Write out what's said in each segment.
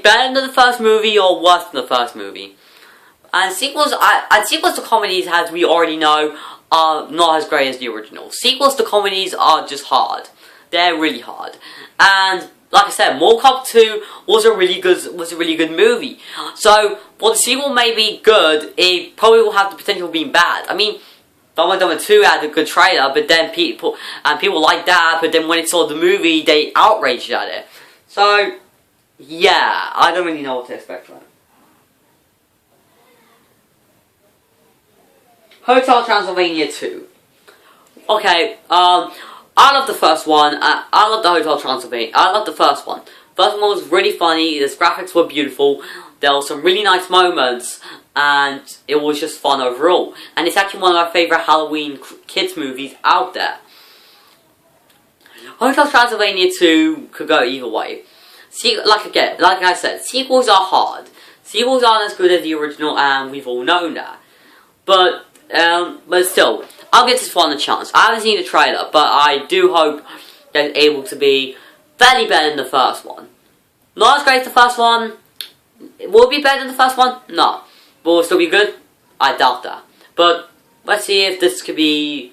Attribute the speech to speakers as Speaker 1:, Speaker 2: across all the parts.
Speaker 1: better than the first movie or worse than the first movie. And sequels to comedies, as we already know, are not as great as the original. Sequels to comedies are just hard. They're really hard. And like I said, Mortal Kombat 2 was a really good movie. So while the sequel may be good, it probably will have the potential of being bad. I mean, Dumb and Dumber 2 had a good trailer, but then people liked that, but then when they saw the movie, they outraged at it. So yeah, I don't really know what to expect from it. Hotel Transylvania 2. Okay, I love the first one. I love the Hotel Transylvania. I love the first one. First one was really funny. The graphics were beautiful. There were some really nice moments, and it was just fun overall. And it's actually one of my favorite Halloween kids movies out there. Hotel Transylvania 2 could go either way. Like I said, sequels are hard. Sequels aren't as good as the original, and we've all known that. But still, I'll give this one a chance. I haven't seen the trailer, but I do hope that it's able to be fairly better than the first one. Not as great as the first one. Will it be better than the first one? No. But will it still be good? I doubt that. But let's see if this could be.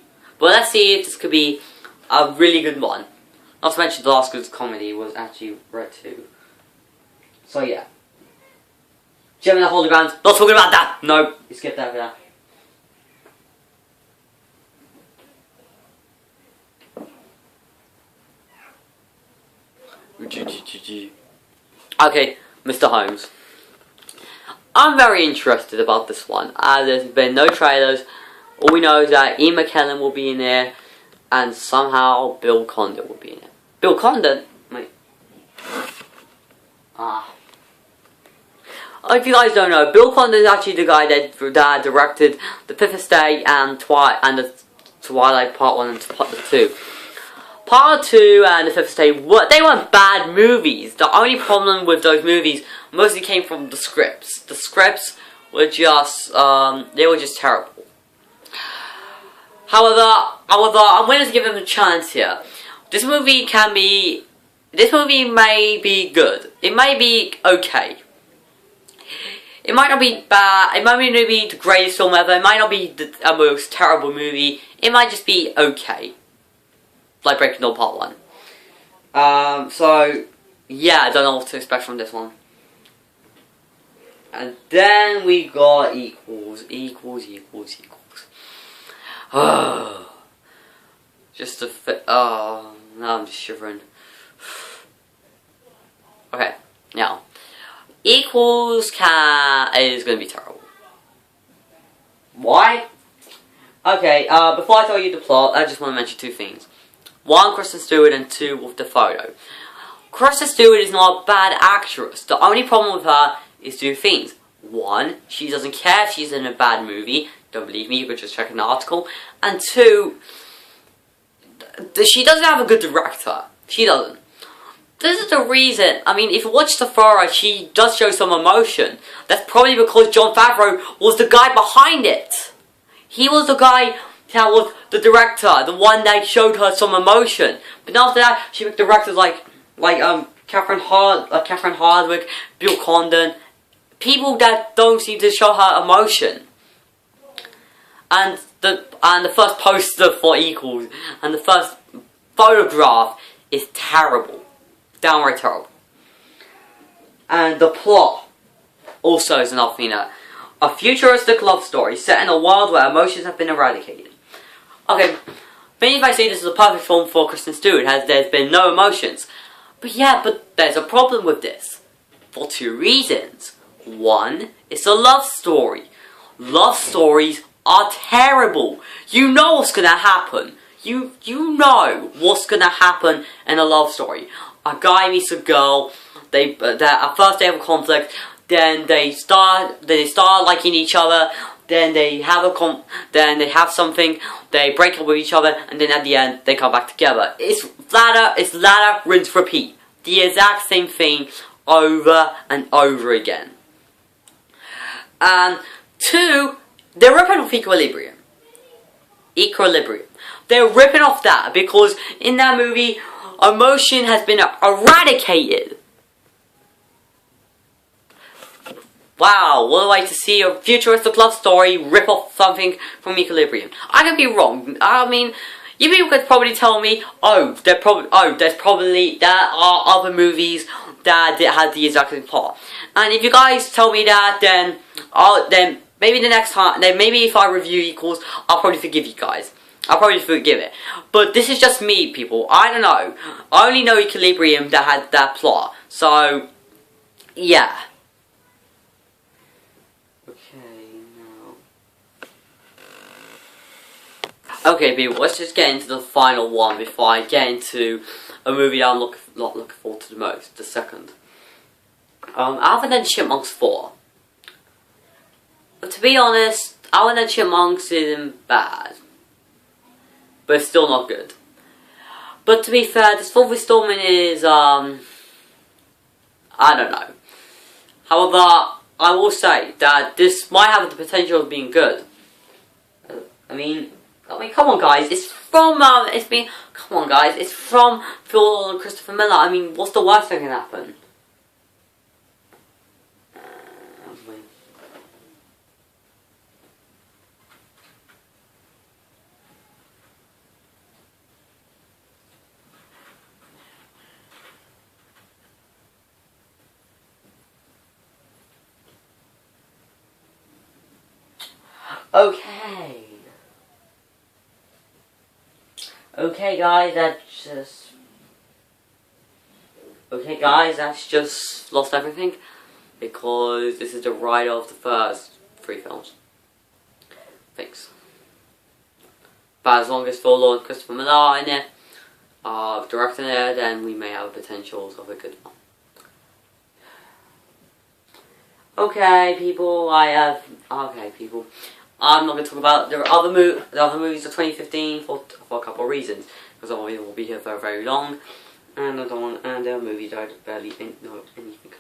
Speaker 1: A really good one. Not to mention the last good comedy was actually Red 2. So yeah. Gem in the Holy Ground. Not talking about that. No, you skip that for that. Okay, Mr. Holmes. I'm very interested about this one. There's been no trailers. All we know is that Ian McKellen will be in there, and somehow Bill Condon will be in it. Bill Condon? Wait. If you guys don't know, Bill Condon is actually the guy that directed The Fifth Estate and the Twilight Part 1 and Part 2. Part 2 and The Fifth Estate, they weren't bad movies. The only problem with those movies mostly came from the scripts. The scripts were just, they were just terrible. However, I'm willing to give them a chance here. This movie may be good. It may be okay. It might not be bad. It might not be the greatest film ever. It might not be the most terrible movie. It might just be okay. Like Breaking Dawn Part 1. So, yeah, I don't know what to expect from this one. And then we got Equals. Just a fit. Oh, now I'm just shivering. Okay, now. Equals is going to be terrible. Why? Okay, before I tell you the plot, I just want to mention two things. One, Kristen Stewart, and two, with the photo. Kristen Stewart is not a bad actress. The only problem with her is two things. One, she doesn't care if she's in a bad movie. Don't believe me, you could just check an article. And two, she doesn't have a good director. She doesn't. This is the reason. I mean, if you watch the photo, she does show some emotion. That's probably because Jon Favreau was the guy behind it. He was the guy that was the director, the one that showed her some emotion. But after that, she picked directors like Catherine Hardwicke, Bill Condon, people that don't seem to show her emotion. And the first poster for Equals and the first photograph is terrible, downright terrible. And the plot also is another thing that a futuristic love story set in a world where emotions have been eradicated. Okay, maybe if I say this is a perfect film for Kristen Stewart, there's been no emotions. But yeah, but there's a problem with this. For two reasons. One, it's a love story. Love stories are terrible. You know what's gonna happen. You know what's gonna happen in a love story. A guy meets a girl, at first they have a conflict, then they start liking each other, then they have something, they break up with each other, and then at the end they come back together. It's ladder, rinse, repeat. The exact same thing over and over again. And two, they're ripping off Equilibrium. They're ripping off that because in that movie, emotion has been eradicated. wow, what a way to see a futuristic love story rip off something from Equilibrium. I could be wrong. I mean, you people could probably tell me, there are other movies that had the exact same plot. And if you guys tell me that, then maybe the next time, then maybe if I review Equals, I'll probably forgive you guys. I'll probably forgive it. But this is just me, people. I don't know. I only know Equilibrium that had that plot. So, yeah. Okay, people, let's just get into the final one before I get into a movie I'm not looking forward to the most, the second. Alvin and Chipmunks 4. But to be honest, Alvin and Chipmunks isn't bad. But it's still not good. But to be fair, this fourth installment is, I don't know. However, I will say that this might have the potential of being good. I mean, come on, guys. It's from it's from Phil and Christopher Miller. I mean, what's the worst that can happen? Okay. Okay, guys, that's just lost everything, because this is the writer of the first 3 films. Thanks. But as long as Phil Lord and Christopher Miller are in it, directing it, then we may have potentials of a good one. Okay, people, I'm not going to talk about the other movies of 2015 for a couple of reasons. Because obviously will be here for very long, and I don't want, and there are movies I barely know anything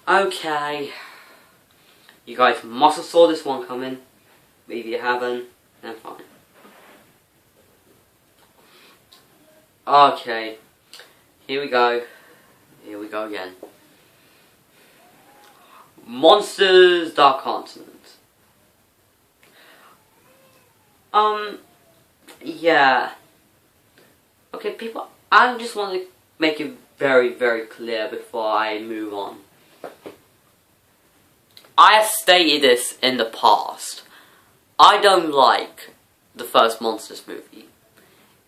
Speaker 1: about. Okay, you guys must have saw this one coming. Maybe you haven't, then fine. Okay, here we go. Here we go again. Monsters Dark Continent. Yeah. Okay, people, I just want to make it very, very clear before I move on. I have stated this in the past. I don't like the first Monsters movie.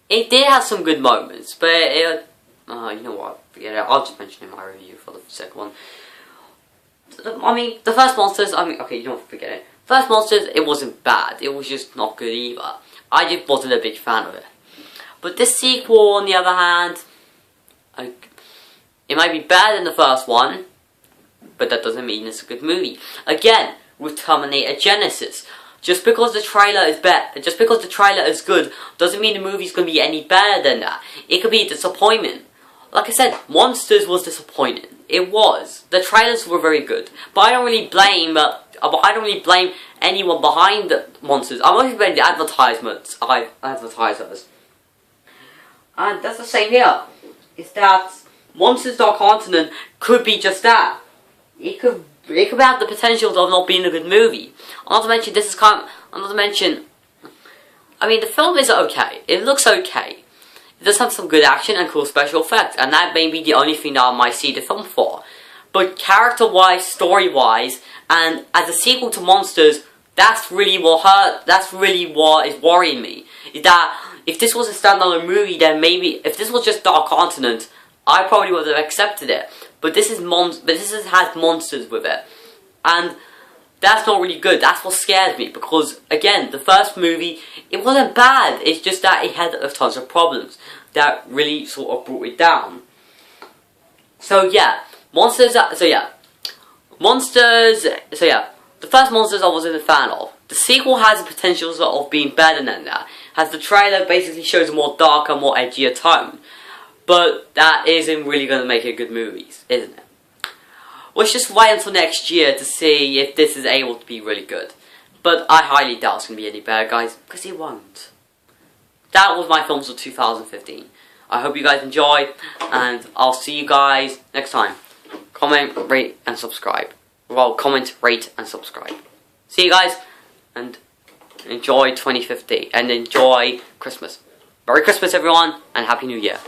Speaker 1: It did have some good moments, but you know what, forget it, I'll just mention it in my review for the second one. I mean, the first Monsters, okay, you know what, forget it. First Monsters, it wasn't bad, it was just not good either. I just wasn't a big fan of it. But this sequel, on the other hand, it might be better than the first one, but that doesn't mean it's a good movie. Again, with Terminator Genesis, just because the trailer is good, doesn't mean the movie's going to be any better than that. It could be a disappointment. Like I said, Monsters was disappointing. It was. The trailers were very good, but I don't really blame anyone behind the Monsters. I mostly blame the advertisers. And that's the same here. Is that Monsters Dark Continent could be just that. It could have the potential of not being a good movie. Not to mention, I mean, the film is okay. It looks okay. It does have some good action and cool special effects, and that may be the only thing that I might see the film for. But character-wise, story-wise, and as a sequel to Monsters, that's really what is worrying me. Is that if this was a standalone movie, then maybe if this was just Dark Continent, I probably would have accepted it. But this has monsters with it, and that's not really good. That's what scares me, because again, the first movie, it wasn't bad. It's just that it had tons of problems that really sort of brought it down. So yeah, the first Monsters I wasn't a fan of. The sequel has the potential of being better than that, as the trailer basically shows a more darker, more edgier tone. But that isn't really going to make it good movies, isn't it? Let's just wait until next year to see if this is able to be really good. But I highly doubt it's going to be any better, guys, because it won't. That was my films of 2015. I hope you guys enjoy, and I'll see you guys next time. Comment, rate, and subscribe. Well, comment, rate, and subscribe. See you guys, and enjoy 2015, and enjoy Christmas. Merry Christmas, everyone, and Happy New Year.